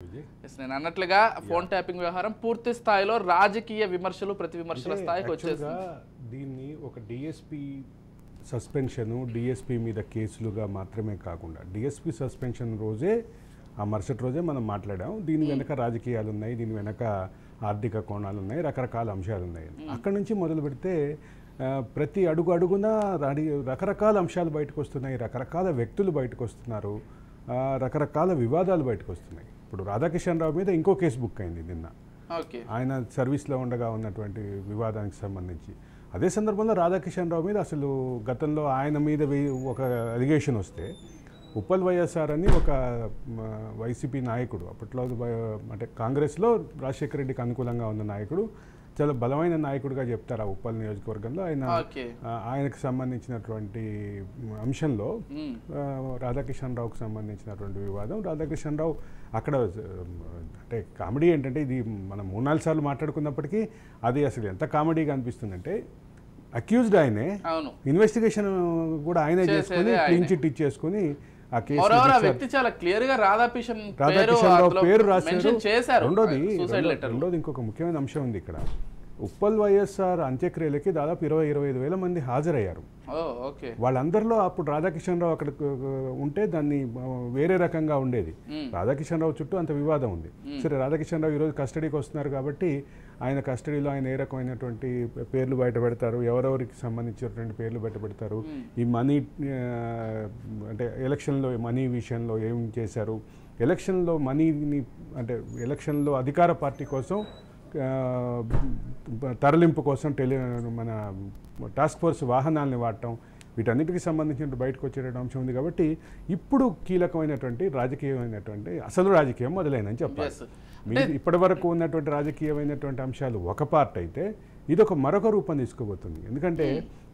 నేను అన్నట్లుగా phone tapping వ్యవహారం పూర్తి స్థాయిలో రాజకీయ విమర్శలు ప్రతి విమర్శల స్థాయికి వచ్చేసింది. దీన్ని ఒక డిఎస్పీ సస్పెన్షన్ డిఎస్పీ మీద కేసులుగా మాత్రమే కాకుండా డిఎస్పీ సస్పెన్షన్ రోజే ఆ మరుసటి రోజే మనం మాట్లాడాం. దీని వెనక రాజకీయాలు ఉన్నాయి, దీని వెనక ఆర్థిక కోణాలు ఉన్నాయి, రకరకాల అంశాలు ఉన్నాయి. అక్కడి నుంచి మొదలు పెడితే ప్రతి అడుగున రకరకాల అంశాలు బయటకు వస్తున్నాయి, రకరకాల వ్యక్తులు బయటకు వస్తున్నారు, రకరకాల వివాదాలు బయటకు వస్తున్నాయి. ఇప్పుడు రాధాకిషన్ రావు మీద ఇంకో కేసు బుక్ అయింది నిన్న, ఆయన సర్వీస్లో ఉండగా ఉన్నటువంటి వివాదానికి సంబంధించి. అదే సందర్భంలో రాధాకిషన్ రావు మీద అసలు గతంలో ఆయన మీద ఒక అలిగేషన్ వస్తే ఉప్పల్ వైఎస్ఆర్ అని ఒక వైసీపీ నాయకుడు, అప్పట్లో అంటే కాంగ్రెస్లో రాజశేఖర రెడ్డికి అనుకూలంగా ఉన్న నాయకుడు, చాలా బలమైన నాయకుడిగా చెప్తారు ఆ ఉప్పల్ నియోజకవర్గంలో. ఆయనకు సంబంధించినటువంటి అంశంలో రాధాకిషన్ రావుకు సంబంధించినటువంటి వివాదం. రాధాకిషన్ రావు అక్కడ అంటే కామెడీ ఏంటంటే, ఇది మనం 3-4 సార్లు మాట్లాడుకున్నప్పటికీ అది అసలు ఎంత కామెడీగా అనిపిస్తుందంటే, అక్యూజ్డ్ ఆయనే, ఇన్వెస్టిగేషన్ కూడా ఆయనే చేసుకుని క్లీన్ చిట్ ఇచ్చేసుకుని ఆ కేసు పేరు రాశారు. రెండోది ఇంకొక ముఖ్యమైన అంశం ఉంది ఇక్కడ. ఉప్పల్ వైఎస్ఆర్ అంత్యక్రియలకి దాదాపు 20-25 వేల మంది హాజరయ్యారు. వాళ్ళందరిలో అప్పుడు రాధాకిషన్ రావు అక్కడ ఉంటే దాన్ని వేరే రకంగా ఉండేది. రాధాకిషన్ రావు చుట్టూ అంత వివాదం ఉంది. సరే, రాధాకిషన్ రావు ఈరోజు కస్టడీకి వస్తున్నారు కాబట్టి ఆయన కస్టడీలో ఆయన ఏ రకమైనటువంటి పేర్లు బయట పెడతారు, ఎవరెవరికి సంబంధించినటువంటి పేర్లు బయట పెడతారు, ఈ మనీ అంటే ఎలక్షన్లో మనీ విషయంలో ఏం చేశారు, ఎలక్షన్లో మనీని అంటే ఎలక్షన్లో అధికార పార్టీ కోసం తరలింపు కోసం మన టాస్క్ ఫోర్స్ వాహనాలని వాడటం, వీటన్నిటికీ సంబంధించిన బయటకు వచ్చేటువంటి అంశం ఉంది. కాబట్టి ఇప్పుడు కీలకమైనటువంటి రాజకీయమైనటువంటి అసలు రాజకీయం మొదలైందని చెప్పాలి. ఇప్పటి వరకు ఉన్నటువంటి రాజకీయమైనటువంటి అంశాలు ఒక పార్ట్ అయితే, ఇది ఒక మరొక రూపం తీసుకోబోతుంది. ఎందుకంటే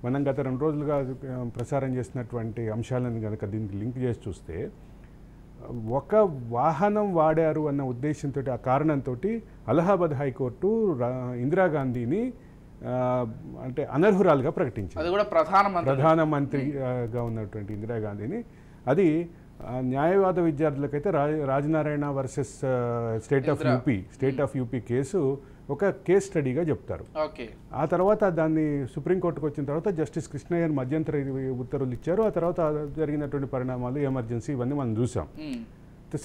మనం గత 2 రోజులుగా ప్రసారం చేసినటువంటి అంశాలను కనుక దీనికి లింక్ చేసి చూస్తే, ఒక వాహనం వాడారు అన్న ఉద్దేశంతో, ఆ కారణంతో అలహాబాద్ హైకోర్టు ఇందిరాగాంధీని అంటే అనర్హురాలుగా ప్రకటించింది. అది కూడా ప్రధానమంత్రిగా ఉన్నటువంటి ఇందిరాగాంధీని. అది న్యాయవాద విద్యార్థులకైతే Rajnarayan versus state of UP case ఒక కేస్ స్టడీగా చెప్తారు. ఆ తర్వాత దాన్ని సుప్రీంకోర్టుకు వచ్చిన తర్వాత జస్టిస్ కృష్ణయ్యన్ మధ్యంతర ఉత్తర్వులు ఇచ్చారు. ఆ తర్వాత జరిగినటువంటి పరిణామాలు, ఎమర్జెన్సీ, ఇవన్నీ మనం చూసాం.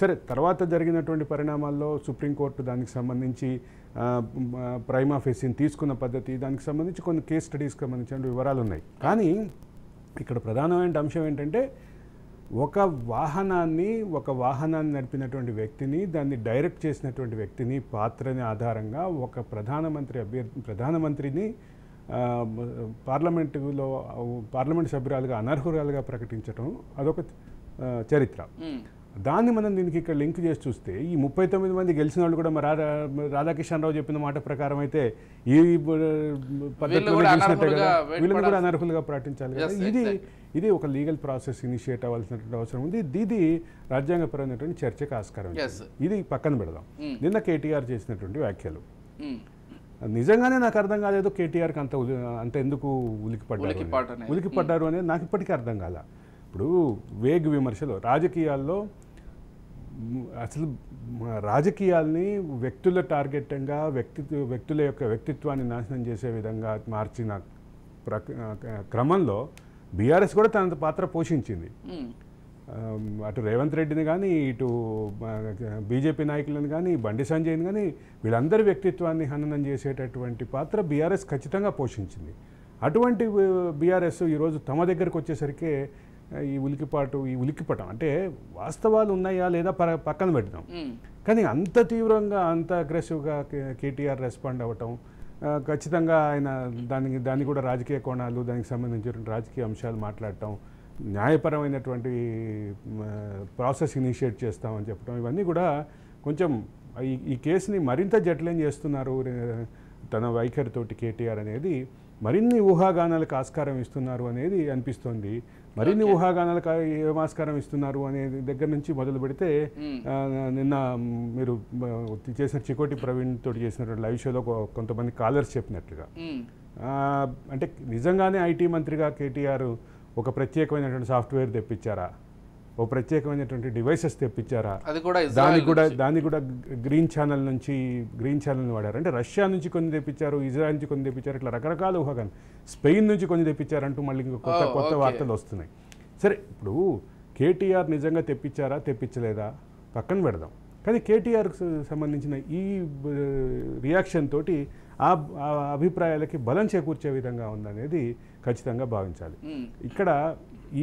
సరే, తర్వాత జరిగినటువంటి పరిణామాల్లో సుప్రీంకోర్టు దానికి సంబంధించి ప్రైమా ఫేసిని తీసుకున్న పద్ధతి, దానికి సంబంధించి కొన్ని కేస్ స్టడీస్కి సంబంధించిన వివరాలు ఉన్నాయి. కానీ ఇక్కడ ప్రధానమైన అంశం ఏంటంటే, ఒక వాహనాన్ని నడిపినటువంటి వ్యక్తిని, దాన్ని డైరెక్ట్ చేసినటువంటి వ్యక్తిని, పాత్రని ఆధారంగా ఒక ప్రధానమంత్రిని పార్లమెంట్ సభ్యురాలుగా అనర్హురాలుగా ప్రకటించడం అదొక చరిత్ర. దాన్ని మనం దీనికి ఇక్కడ లింక్ చేసి చూస్తే, ఈ 39 మంది గెలిచిన వాళ్ళు కూడా రాధాకిషన్ రావు చెప్పిన మాట ప్రకారం అయితే ఈ పద్ధతిలో గెలిచినట్టే కదా, వీళ్ళని కూడా అనర్హులుగా ప్రకటించాలి కదా. ఇది ఒక లీగల్ ప్రాసెస్ ఇనిషియేట్ అవ్వాల్సినటువంటి అవసరం ఉంది. ఇది రాజ్యాంగపరమైనటువంటి చర్చకు ఆస్కారం. ఇది పక్కన పెడదాం. నిన్న కేటీఆర్ చేసినటువంటి వ్యాఖ్యలు నిజంగానే నాకు అర్థం కాలేదు. కేటీఆర్కి అంత ఎందుకు ఉలికిపడ్డారు అనేది నాకు ఇప్పటికీ అర్థం కాల. ఇప్పుడు వేగ్ విమర్శలు రాజకీయాల్లో, అసలు రాజకీయాల్ని వ్యక్తుల టార్గెట్గా వ్యక్తుల యొక్క వ్యక్తిత్వాన్ని నాశనం చేసే విధంగా మార్చిన క్రమంలో బీఆర్ఎస్ కూడా తన పాత్ర పోషించింది. అటు రేవంత్ రెడ్డిని కానీ, ఇటు బీజేపీ నాయకులను కానీ, బండి సంజయ్ని కానీ, వీళ్ళందరి వ్యక్తిత్వాన్ని హననం చేసేటటువంటి పాత్ర బీఆర్ఎస్ ఖచ్చితంగా పోషించింది. అటువంటి బీఆర్ఎస్ ఈరోజు తమ దగ్గరకు వచ్చేసరికి ఈ ఉలికిపటం అంటే వాస్తవాలు ఉన్నాయా లేదా పక్కన పెడతాం, కానీ అంత తీవ్రంగా, అంత అగ్రెసివ్గా కేటీఆర్ రెస్పాండ్ అవ్వటం, ఖచ్చితంగా ఆయన దాన్ని కూడా రాజకీయ కోణాలు, దానికి సంబంధించినటువంటి రాజకీయ అంశాలు మాట్లాడటం, న్యాయపరమైనటువంటి ప్రాసెస్ ఇనిషియేట్ చేస్తామని చెప్పడం, ఇవన్నీ కూడా కొంచెం ఈ కేసుని మరింత జటిలం చేస్తున్నారు తన వైఖరితోటి కేటీఆర్ అనేది. మరిన్ని ఊహాగానాలకు ఆస్కారం ఇస్తున్నారు అనేది అనిపిస్తోంది. మరిన్ని ఊహాగానాలకు ఏం ఆస్కారం ఇస్తున్నారు అనేది దగ్గర నుంచి మొదలు పెడితే, నిన్న మీరు చేసిన చికోటి ప్రవీణ్ తోటి చేసినటువంటి లైవ్ షోలో కొంతమంది కాలర్స్ చెప్పినట్లుగా, అంటే నిజంగానే ఐటీ మంత్రిగా కేటీఆర్ ఒక ప్రత్యేకమైనటువంటి సాఫ్ట్వేర్ తెప్పించారా, ఓ ప్రత్యేకమైనటువంటి డివైసెస్ తెప్పించారా, అది కూడా దాన్ని కూడా గ్రీన్ ఛానల్ని వాడారు. అంటే రష్యా నుంచి కొన్ని తెప్పించారు, ఇజ్రాయెల్ నుంచి కొన్ని తెప్పించారు, ఇట్లా రకరకాల ఊహాగానం. స్పెయిన్ నుంచి కొన్ని తెప్పించారంటూ మళ్ళీ కొత్త వార్తలు వస్తున్నాయి. సరే, ఇప్పుడు కేటీఆర్ నిజంగా తెప్పించారా తెప్పించలేదా పక్కన పెడదాం. కానీ కేటీఆర్కి సంబంధించిన ఈ రియాక్షన్ తోటి ఆ అభిప్రాయాలకి బలం చేకూర్చే విధంగా ఉందనేది ఖచ్చితంగా భావించాలి. ఇక్కడ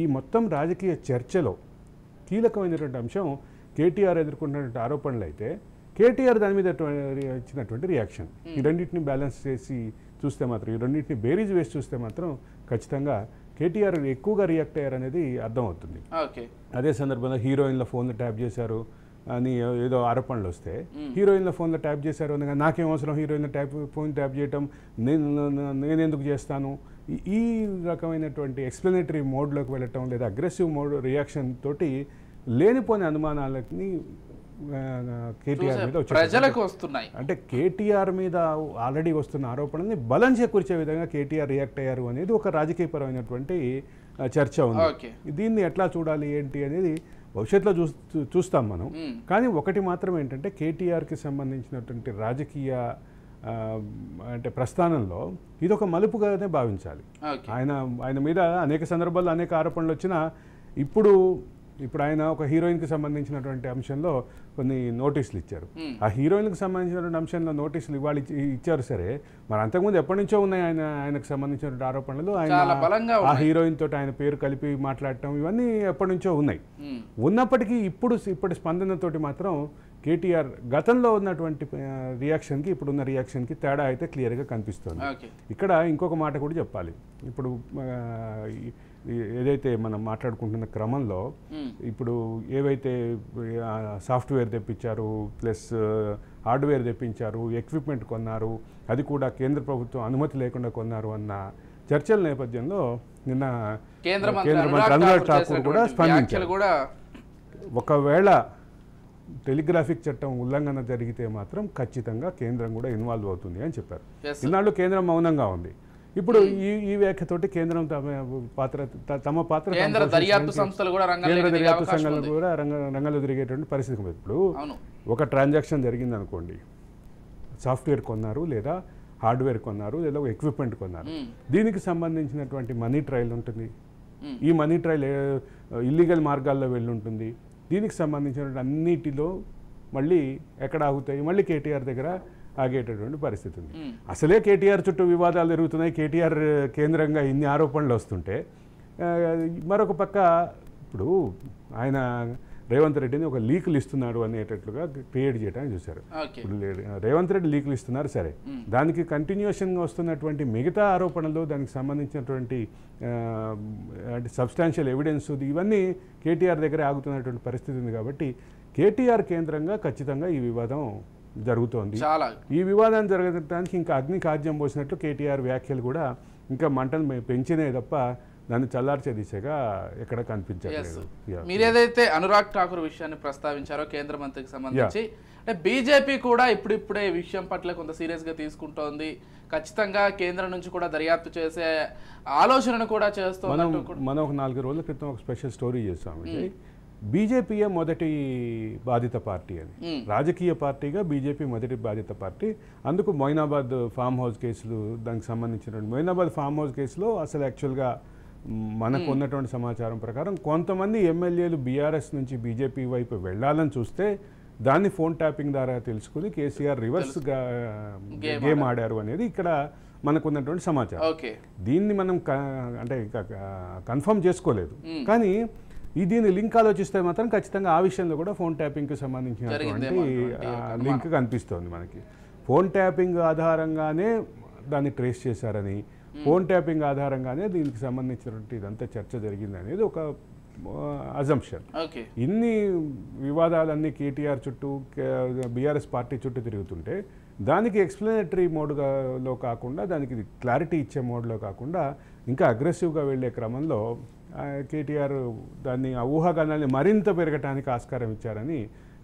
ఈ మొత్తం రాజకీయ చర్చలో కీలకమైనటువంటి అంశం కేటీఆర్ ఎదుర్కొన్నటువంటి ఆరోపణలు అయితే కేటీఆర్ దాని మీద ఇచ్చినటువంటి రియాక్షన్. ఈ రెండింటిని బ్యాలెన్స్ చేసి చూస్తే మాత్రం, ఈ రెండింటిని బేరీజ్ వేసి చూస్తే మాత్రం ఖచ్చితంగా కేటీఆర్ ఎక్కువగా రియాక్ట్ అయ్యారనేది అర్థమవుతుంది. అదే సందర్భంలో హీరోయిన్ల ఫోన్లు ట్యాప్ చేశారు అని ఏదో ఆరోపణలు వస్తే, హీరోయిన్ల ఫోన్లో ట్యాప్ చేశారు అనగా నాకేం అవసరం హీరోయిన్ల ఫోన్ ట్యాప్ చేయటం, నేనెందుకు చేస్తాను, ఈ రకమైనటువంటి ఎక్స్ప్లెనేటరీ మోడ్లోకి వెళ్ళటం లేదా అగ్రెసివ్ మోడ్ రియాక్షన్ తోటి లేనిపోని అనుమానాలని కేటీఆర్ మీద ప్రజలకు వస్తున్నాయి. అంటే కేటీఆర్ మీద ఆల్రెడీ వస్తున్న ఆరోపణల్ని బలం చేకూర్చే విధంగా కేటీఆర్ రియాక్ట్ అయ్యారు అనేది ఒక రాజకీయపరమైనటువంటి చర్చ ఉంది. దీన్ని ఎట్లా చూడాలి ఏంటి అనేది భవిష్యత్తులో చూస్తాం మనం. కానీ ఒకటి మాత్రం ఏంటంటే కేటీఆర్కి సంబంధించినటువంటి రాజకీయ అంటే ప్రస్థానంలో ఇది ఒక మలుపుగానే భావించాలి. ఆయన మీద అనేక సందర్భాల్లో అనేక ఆరోపణలు వచ్చినా ఇప్పుడు ఆయన ఒక హీరోయిన్కి సంబంధించినటువంటి అంశంలో కొన్ని నోటీసులు ఇచ్చారు. ఆ హీరోయిన్కి సంబంధించినటువంటి అంశంలో నోటీసులు ఇవాళ ఇచ్చారు. సరే, మరి అంతకుముందు ఎప్పటి నుంచో ఉన్నాయి ఆయనకు సంబంధించినటువంటి ఆరోపణలు. ఆయన ఆ హీరోయిన్ తోటి ఆయన పేరు కలిపి మాట్లాడటం ఇవన్నీ ఎప్పటి నుంచో ఉన్నాయి. ఉన్నప్పటికీ ఇప్పటి స్పందనతోటి మాత్రం కేటీఆర్ గతంలో ఉన్నటువంటి రియాక్షన్కి ఇప్పుడున్న రియాక్షన్కి తేడా అయితే క్లియర్గా కనిపిస్తుంది. ఇక్కడ ఇంకొక మాట కూడా చెప్పాలి. ఇప్పుడు ఏదైతే మనం మాట్లాడుకుంటున్న క్రమంలో ఇప్పుడు ఏవైతే సాఫ్ట్వేర్ తెప్పించారు, ప్లస్ హార్డ్వేర్ తెప్పించారు, ఎక్విప్మెంట్ కొన్నారు, అది కూడా కేంద్ర ప్రభుత్వం అనుమతి లేకుండా కొన్నారు అన్న చర్చల నేపథ్యంలో నిన్న కేంద్ర మంత్రి అనురాగ్ ఠాకూర్ కూడా స్పందించారు. ఒకవేళ టెలిగ్రాఫిక్ చట్టం ఉల్లంఘన జరిగితే మాత్రం ఖచ్చితంగా కేంద్రం కూడా ఇన్వాల్వ్ అవుతుంది అని చెప్పారు. ఇన్నాళ్ళు కేంద్రం మౌనంగా ఉంది. ఇప్పుడు ఈ వ్యాఖ్యతోటి కేంద్రం తమ పాత్ర కేంద్ర దర్యాప్తు సంస్థలు కూడా రంగంలో తిరిగేటువంటి పరిస్థితి. ఇప్పుడు ఒక ట్రాన్సాక్షన్ జరిగింది అనుకోండి, సాఫ్ట్వేర్ కొన్నారు లేదా హార్డ్వేర్ కొన్నారు లేదా ఎక్విప్మెంట్ కొన్నారు, దీనికి సంబంధించినటువంటి మనీ ట్రయల్ ఉంటుంది. ఈ మనీ ట్రయల్ ఇల్లీగల్ మార్గాల్లో వెళ్ళి ఉంటుంది. దీనికి సంబంధించినటువంటి అన్నిటిలో మళ్ళీ ఎక్కడ ఆగుతాయి, మళ్ళీ కేటీఆర్ దగ్గర ఆగేటటువంటి పరిస్థితి ఉంది. అసలే కేటీఆర్ చుట్టూ వివాదాలు జరుగుతున్నాయి. కేటీఆర్ కేంద్రంగా ఇన్ని ఆరోపణలు వస్తుంటే మరొక పక్క ఇప్పుడు ఆయన రేవంత్ రెడ్డిని ఒక లీకులు ఇస్తున్నాడు అనేటట్లుగా క్రియేట్ చేయడానికి చూశారు. ఇప్పుడు రేవంత్ రెడ్డి లీకులు ఇస్తున్నారు, సరే, దానికి కంటిన్యూషన్గా వస్తున్నటువంటి మిగతా ఆరోపణలు, దానికి సంబంధించినటువంటి అంటే సబ్స్టాన్షియల్ ఎవిడెన్స్ ఇవన్నీ కేటీఆర్ దగ్గర ఆగుతున్నటువంటి పరిస్థితి ఉంది. కాబట్టి కేటీఆర్ కేంద్రంగా ఖచ్చితంగా ఈ వివాదం జరుగుతోంది. ఈ వివాదాన్ని జరగడానికి ఇంకా అగ్ని కాజ్యం పోసినట్టు కేటీఆర్ వ్యాఖ్యలు కూడా ఇంకా మంటను పెంచినే తప్ప దాన్ని చల్లార్చే దిశగా ఎక్కడ కనిపించట్లేదు. మీరు ఏదైతే అనురాగ్ ఠాకూర్ విషయాన్ని ప్రస్తావించారో కేంద్ర మంత్రికి సంబంధించి, అంటే బీజేపీ కూడా ఇప్పుడిప్పుడే ఈ విషయం పట్ల కొంత సీరియస్గా తీసుకుంటోంది. ఖచ్చితంగా కేంద్రం నుంచి కూడా దర్యాప్తు చేసే ఆలోచనను కూడా చేస్తుంది. మనం ఒక 4 రోజుల క్రితం ఒక స్పెషల్ స్టోరీ చేస్తాం. బీజేపీయే మొదటి బాధిత పార్టీ అని, రాజకీయ పార్టీగా బీజేపీ మొదటి బాధిత పార్టీ. అందుకు మొయినాబాద్ ఫామ్ హౌస్ కేసులు, దానికి సంబంధించిన మొయినాబాద్ ఫామ్ హౌస్ కేసులో అసలు యాక్చువల్గా మనకు ఉన్నటువంటి సమాచారం ప్రకారం కొంతమంది ఎమ్మెల్యేలు బీఆర్ఎస్ నుంచి బీజేపీ వైపు వెళ్ళాలని చూస్తే దాన్ని ఫోన్ ట్యాపింగ్ ద్వారా తెలుసుకుని కేసీఆర్ రివర్స్ గేమ్ ఆడారు అనేది ఇక్కడ మనకున్నటువంటి సమాచారం. దీన్ని మనం అంటే కన్ఫర్మ్ చేసుకోలేదు. కానీ దీని లింక్ ఆలోచిస్తే మాత్రం ఖచ్చితంగా ఆ విషయంలో కూడా ఫోన్ ట్యాపింగ్కి సంబంధించినటువంటి లింక్ కనిపిస్తోంది మనకి. ఫోన్ ట్యాపింగ్ ఆధారంగానే దాన్ని ట్రేస్ చేశారని, ఫోన్ ట్యాపింగ్ ఆధారంగానే దీనికి సంబంధించినటువంటి ఇదంతా చర్చ జరిగింది అనేది ఒక అజంప్షన్. ఇన్ని వివాదాలన్నీ కేటీఆర్ చుట్టూ, బీఆర్ఎస్ పార్టీ చుట్టూ తిరుగుతుంటే దానికి ఎక్స్ప్లెనేటరీ మోడ్లో కాకుండా, దానికి క్లారిటీ ఇచ్చే మోడ్లో కాకుండా ఇంకా అగ్రెసివ్గా వెళ్ళే క్రమంలో కేటీఆర్ దాన్ని ఆ ఊహాగానాన్ని మరింత పెరగటానికి ఆస్కారం ఇచ్చారని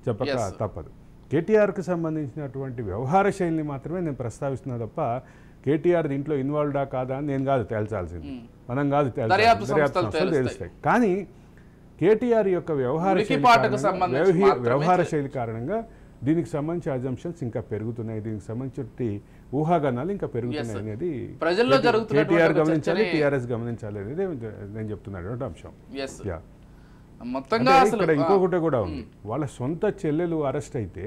చెప్పక తప్పదు. కేటీఆర్కి సంబంధించినటువంటి వ్యవహార శైలిని మాత్రమే నేను ప్రస్తావిస్తున్నా తప్ప కేటీఆర్ దీంట్లో ఇన్వాల్వ్డా కాదా అని నేను కాదు తేల్చాల్సింది, మనం కాదు, దర్యాప్తు సంస్థలు తెలుస్తాయి. కానీ కేటీఆర్ యొక్క వ్యవహార శైలి కారణంగా దీనికి సంబంధించి అజంప్షన్స్ ఇంకా పెరుగుతున్నాయి, దీనికి సంబంధించి ఊహాగానాలు ఇంకా పెరుగుతున్నాయి అనేది ప్రజల్లో కేటీఆర్ గమనించాలి, టీఆర్ఎస్ గమనించాలి అనేది నేను చెప్తున్నాను అంశం. మొత్తంగా ఇక్కడ ఇంకొకటి కూడా ఉంది, వాళ్ళ సొంత చెల్లెలు అరెస్ట్ అయితే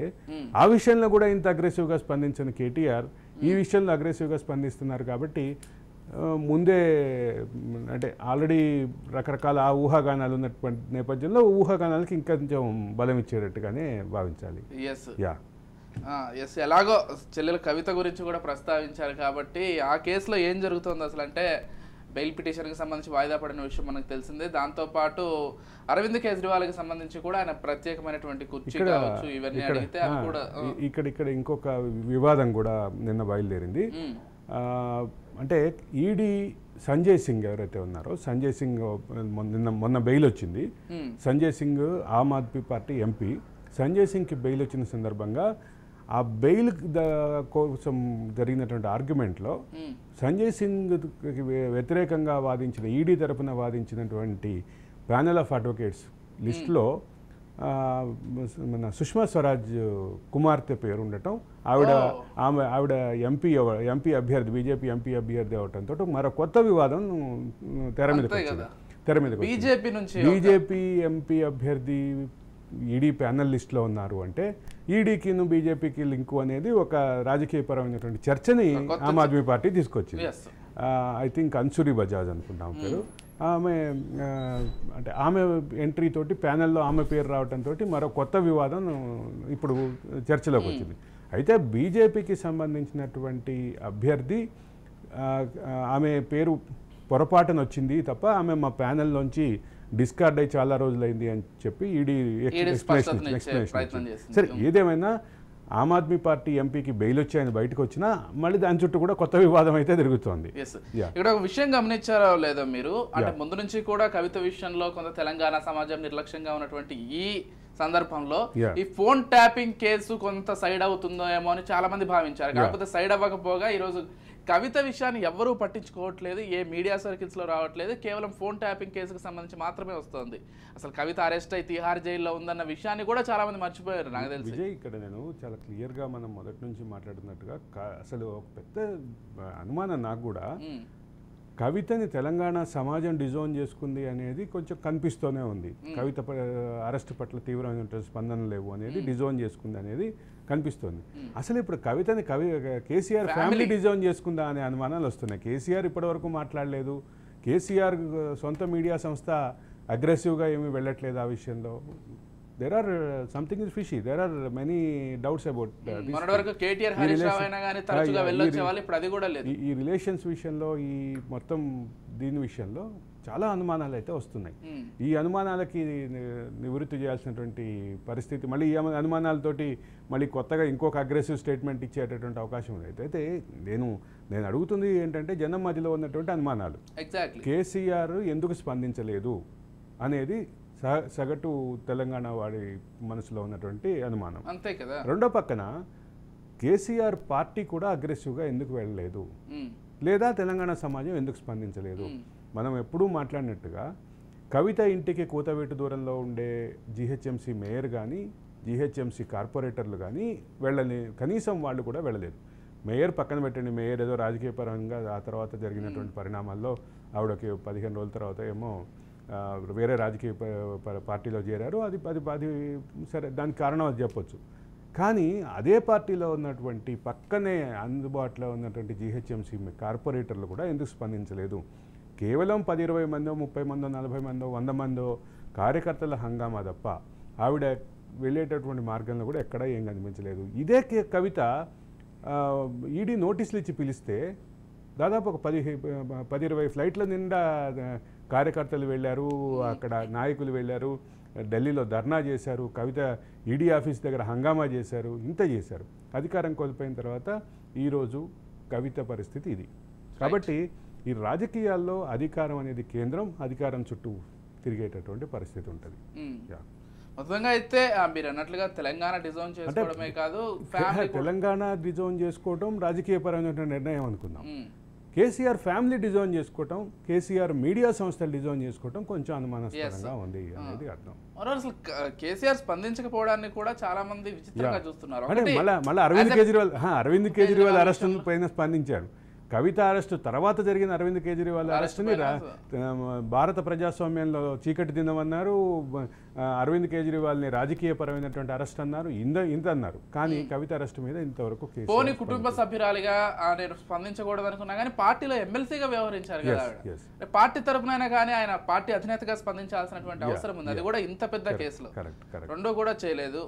ఆ విషయంలో కూడా ఇంత అగ్రెసివ్గా స్పందించిన కేటీఆర్ ఈ విషయంలో అగ్రెసివ్గా స్పందిస్తున్నారు. కాబట్టి ముందే అంటే ఆల్రెడీ రకరకాల ఆ ఊహాగానాలు ఉన్నటువంటి నేపథ్యంలో ఊహాగానాలకి ఇంకా కొంచెం బలం ఇచ్చేటట్టుగానే భావించాలి. ఎలాగో చెల్లెలు కవిత గురించి కూడా ప్రస్తావించారు కాబట్టి ఆ కేసులో ఏం జరుగుతుంది అసలు అంటే బెయిల్ పిటిషన్కి సంబంధించి వాయిదా పడిన విషయం మనకు తెలిసిందే. దాంతోపాటు అరవింద్ కేజ్రీవాల్కి సంబంధించి కూడా ఆయన ప్రత్యేకమైనటువంటి కుర్చీ కావచ్చు ఇవన్నీ అడిగితే అవి కూడా ఇక్కడ ఇంకొక వివాదం కూడా నిన్న బయలుదేరింది. అంటే ఈడీ సంజయ్ సింగ్ ఎవరైతే ఉన్నారో, సంజయ్ సింగ్ మొన్న బెయిల్ వచ్చింది. సంజయ్ సింగ్ ఆమ్ ఆద్మీ పార్టీ ఎంపీ. సంజయ్ సింగ్కి బెయిల్ వచ్చిన సందర్భంగా ఆ బెయిల్ కోసం జరిగినటువంటి ఆర్గ్యుమెంట్లో సంజయ్ సింగ్కి వ్యతిరేకంగా వాదించిన ఈడీ తరఫున వాదించినటువంటి ప్యానెల్ ఆఫ్ అడ్వకేట్స్ లిస్టులో మన సుష్మా స్వరాజ్ కుమార్తె పేరు ఉండటం, ఆవిడ ఎంపీ అభ్యర్థి, బీజేపీ ఎంపీ అభ్యర్థి అవటంతో మరో కొత్త వివాదం తెర మీద బీజేపీ ఎంపీ అభ్యర్థి ఈడీ ప్యానల్ లిస్ట్లో ఉన్నారు అంటే ఈడీకి బీజేపీకి లింకు అనేది ఒక రాజకీయపరమైనటువంటి చర్చని ఆమ్ ఆద్మీ పార్టీ తీసుకొచ్చింది. ఐ థింక్ అన్సురి బజాజ్ అనుకుంటాం పేరు. ఆమె అంటే ఆమె ఎంట్రీ తోటి ప్యానెల్లో ఆమె పేరు రావడంతో మరో కొత్త వివాదం ఇప్పుడు చర్చలోకి వచ్చింది. అయితే బీజేపీకి సంబంధించినటువంటి అభ్యర్థి ఆమె పేరు పొరపాటున వచ్చింది తప్ప ఆమె మా ప్యానెల్లోంచి డిస్కార్డ్ అయ్యి చాలా రోజులైంది అని చెప్పి ఈడీ ఎక్స్ప్లెనేషన్. సరే, ఏదేమైనా ఆమ్ ఆద్మీ పార్టీ ఎంపీకి బెయిల్ వచ్చి ఆయన బయటకు వచ్చినా మళ్ళీ దాని చుట్టూ కూడా కొత్త వివాదం అయితే తిరుగుతోంది. ఇక్కడ ఒక విషయం గమనించారో లేదో మీరు, అంటే ముందు నుంచి కూడా కవిత విషయంలో కొంత తెలంగాణ సమాజం నిర్లక్ష్యంగా ఉన్నటువంటి ఈ సందర్భంలో ఈ ఫోన్ ట్యాపింగ్ కేసు కొంత సైడ్ అవుతుందో ఏమో అని చాలా మంది భావించారు. కాకపోతే సైడ్ అవ్వకపోగా ఈరోజు కవిత విషయాన్ని ఎవ్వరూ పట్టించుకోవట్లేదు, ఏ మీడియా సర్కిల్స్లో రావట్లేదు, కేవలం ఫోన్ ట్యాపింగ్ కేసుకు సంబంధించి మాత్రమే వస్తుంది. అసలు కవిత అరెస్ట్ అయి తిహార్ జైల్లో ఉందన్న విషయాన్ని కూడా చాలా మంది మర్చిపోయారు. నాకు తెలిసి విజయ్, ఇక్కడ నేను చాలా క్లియర్గా మనం మొదటి నుంచి మాట్లాడుతున్నట్టుగా అసలు ఒక పెద్ద అనుమానం నాకు కూడా, కవితని తెలంగాణ సమాజం డిజోన్ చేసుకుంది అనేది కొంచెం కనిపిస్తూనే ఉంది. కవిత అరెస్ట్ పట్ల తీవ్రమైన స్పందన లేవు అనేది డిజోన్ చేసుకుంది అనేది కనిపిస్తుంది. అసలు ఇప్పుడు కవితని కేసీఆర్ ఫ్యామిలీ డిజోన్ చేసుకుందా అనే అనుమానాలు వస్తున్నాయి. కేసీఆర్ ఇప్పటివరకు మాట్లాడలేదు, కేసీఆర్ సొంత మీడియా సంస్థ అగ్రెసివ్గా ఏమీ వెళ్ళట్లేదు ఆ విషయంలో. there are something is fishy, there are many doubts about మొన్నటి వరకు కేటీఆర్ హరీష్ రావు అయినా గాని తరచుగా వెళ్ళొచ్చే వాళ్ళు ఇప్పుడు అది కూడా లేదు. ఈ రిలేషన్స్ విషయంలో, ఈ మొత్తం దీని విషయంలో చాలా అనుమానాలు అయితే వస్తున్నాయి. ఈ అనుమానాలకి నివృత్తి చేయాల్సినటువంటి పరిస్థితి, మళ్ళీ ఈ అనుమానాలతోటి మళ్ళీ కొత్తగా ఇంకొక అగ్రెసివ్ స్టేట్మెంట్ ఇచ్చేటటువంటి అవకాశం ఉంది. అయితే నేను అడుగుతుంది ఏంటంటే, జనం మధ్యలో ఉన్నటువంటి అనుమానాలు, కేసీఆర్ ఎందుకు స్పందించలేదు అనేది సగటు తెలంగాణ వాడి మనసులో ఉన్నటువంటి అనుమానం. అంతే కదా. రెండో పక్కన కేసీఆర్ పార్టీ కూడా అగ్రెసివ్గా ఎందుకు వెళ్ళలేదు, లేదా తెలంగాణ సమాజం ఎందుకు స్పందించలేదు. మనం ఎప్పుడూ మాట్లాడినట్టుగా కవిత ఇంటికి కూతవేటు దూరంలో ఉండే జీహెచ్ఎంసీ మేయర్ కానీ, జీహెచ్ఎంసీ కార్పొరేటర్లు కానీ కనీసం వాళ్ళు కూడా వెళ్ళలేదు. మేయర్ పక్కన పెట్టండి, మేయర్ ఏదో రాజకీయ పరంగా ఆ తర్వాత జరిగినటువంటి పరిణామాల్లో ఆవిడకి 15 రోజుల తర్వాత ఏమో వేరే రాజకీయ పార్టీలో చేరారు. అది సరే, దానికి కారణం అది చెప్పొచ్చు. కానీ అదే పార్టీలో ఉన్నటువంటి పక్కనే అందుబాటులో ఉన్నటువంటి జీహెచ్ఎంసీ కార్పొరేటర్లు కూడా ఎందుకు స్పందించలేదు? కేవలం 10-20 మందో, 30 మందో, 40 మందో, 100 మందో కార్యకర్తల హంగామా తప్ప ఆవిడ వెళ్ళేటటువంటి మార్గంలో కూడా ఎక్కడా ఏం కనిపించలేదు. ఇదే కవిత ఈడీ నోటీసులు ఇచ్చి పిలిస్తే దాదాపు ఒక 10-20 ఫ్లైట్ల నిండా కార్యకర్తలు వెళ్ళారు, అక్కడ నాయకులు వెళ్ళారు, ఢిల్లీలో ధర్నా చేశారు, కవిత ఈడీ ఆఫీస్ దగ్గర హంగామా చేశారు, ఇంత చేశారు. అధికారం కోల్పోయిన తర్వాత ఈరోజు కవిత పరిస్థితి ఇది. కాబట్టి ఈ రాజకీయాల్లో అధికారం అనేది కేంద్రం, అధికారం చుట్టూ తిరిగేటటువంటి పరిస్థితి ఉంటుంది. మొత్తంగా అయితే మీరు అన్నట్లుగా తెలంగాణ డిజోన్ చేసుకోవడమే కాదు, తెలంగాణ డిజోన్ చేసుకోవడం రాజకీయపరమైన నిర్ణయం అనుకుందాం. కేసీఆర్ ఫ్యామిలీ డిజైన్ చేసుకోవటం, కేసీఆర్ మీడియా సంస్థలు డిజైన్ చేసుకోవటం కొంచెం అనుమానాస్పదంగా ఉంది అనేది అర్థం. అసలు కేసీఆర్ స్పందించకపోవడాన్ని కూడా చాలా మంది విచిత్రంగా చూస్తున్నారు. అంటే మళ్ళీ అరవింద్ కేజ్రీవాల్ అరెస్ట్ పైన స్పందించారు. కవిత అరెస్టు తర్వాత జరిగిన అరవింద్ కేజ్రీవాల్ అరెస్టుని భారత ప్రజాస్వామ్యంలో చీకటి దినమన్నారు. అరవింద్ కేజ్రీవాల్ని రాజకీయపరమైనటువంటి అరెస్ట్ అన్నారు, ఇంత అన్నారు. కానీ కవిత అరెస్టు మీద ఇంతవరకు పోనీ కుటుంబ సభ్యురాలిగా నేను స్పందించకూడదు అనుకున్నా కానీ పార్టీలో ఎమ్మెల్సీగా వ్యవహరించారు కదా. పార్టీ తరపునైనా కానీ ఆయన పార్టీ అధినేతగా స్పందించాల్సినటువంటి అవసరం ఉంది. అది కూడా ఇంత పెద్ద కేసులో రెండో కూడా చేయలేదు.